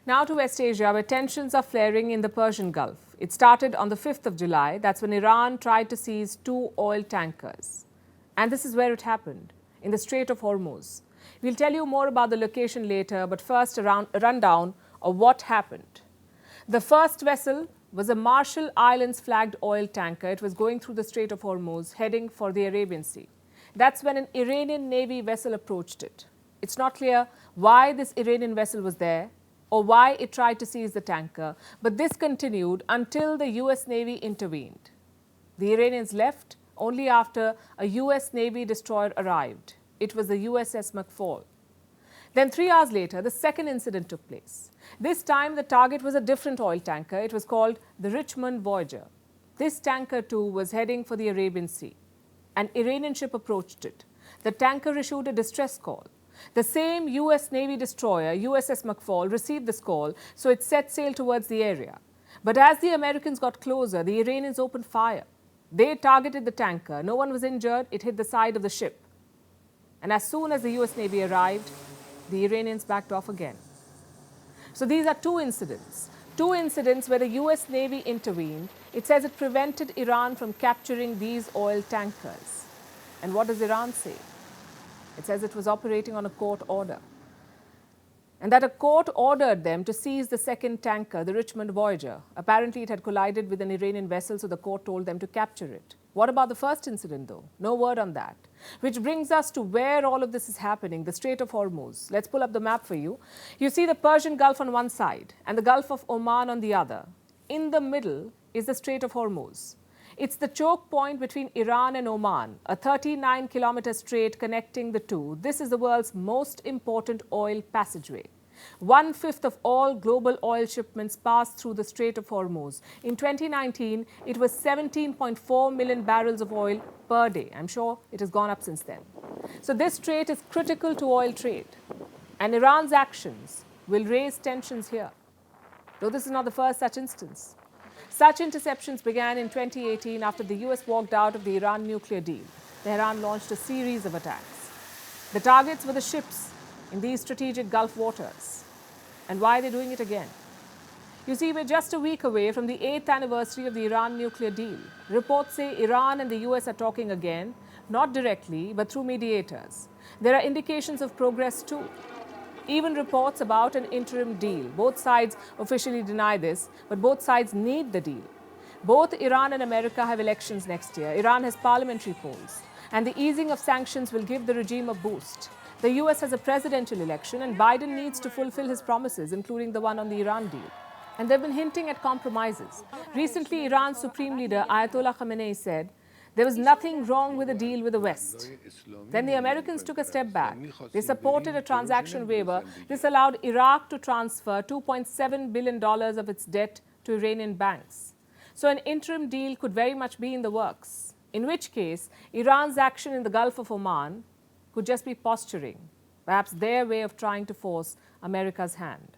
Now to West Asia, where tensions are flaring in the Persian Gulf. It started on the 5th of July. That's when Iran tried to seize 2 oil tankers. And this is where it happened, in the Strait of Hormuz. We'll tell you more about the location later, but first a rundown of what happened. The first vessel was a Marshall Islands flagged oil tanker. It was going through the Strait of Hormuz, heading for the Arabian Sea. That's when an Iranian Navy vessel approached it. It's not clear why this Iranian vessel was there or why it tried to seize the tanker, but this continued until the US Navy intervened. The Iranians left only after a US Navy destroyer arrived. It was the USS McFall. Then 3 hours later, the second incident took place. This time, the target was a different oil tanker. It was called the Richmond Voyager. This tanker, too, was heading for the Arabian Sea. An Iranian ship approached it. The tanker issued a distress call. The same US Navy destroyer, USS McFall, received this call, so it set sail towards the area. But as the Americans got closer, the Iranians opened fire. They targeted the tanker. No one was injured. It hit the side of the ship. And as soon as the US Navy arrived, the Iranians backed off again. So these are two incidents where the US Navy intervened. It says it prevented Iran from capturing these oil tankers. And what does Iran say? It says it was operating on a court order, and that a court ordered them to seize the second tanker, the Richmond Voyager. Apparently, it had collided with an Iranian vessel, so the court told them to capture it. What about the first incident, though? No word on that. Which brings us to where all of this is happening, the Strait of Hormuz. Let's pull up the map for you. You see the Persian Gulf on one side and the Gulf of Oman on the other. In the middle is the Strait of Hormuz. It's the choke point between Iran and Oman, a 39-kilometer strait connecting the two. This is the world's most important oil passageway. 1/5 of all global oil shipments pass through the Strait of Hormuz. In 2019, it was 17.4 million barrels of oil per day. I'm sure it has gone up since then. So this strait is critical to oil trade. And Iran's actions will raise tensions here. Though this is not the first such instance. Such interceptions began in 2018 after the US walked out of the Iran nuclear deal. Tehran launched a series of attacks. The targets were the ships in these strategic Gulf waters. And why are they doing it again? You see, we're just a week away from the 8th anniversary of the Iran nuclear deal. Reports say Iran and the US are talking again, not directly, but through mediators. There are indications of progress too. Even reports about an interim deal. Both sides officially deny this, but both sides need the deal. Both Iran and America have elections next year. Iran has parliamentary polls. And the easing of sanctions will give the regime a boost. The US has a presidential election, and Biden needs to fulfill his promises, including the one on the Iran deal. And they've been hinting at compromises. Recently, Iran's supreme leader, Ayatollah Khamenei, said there was nothing wrong with the deal with the West. Then the Americans took a step back. They supported a transaction waiver. This allowed Iraq to transfer $2.7 billion of its debt to Iranian banks. So an interim deal could very much be in the works, in which case Iran's action in the Gulf of Oman could just be posturing, perhaps their way of trying to force America's hand.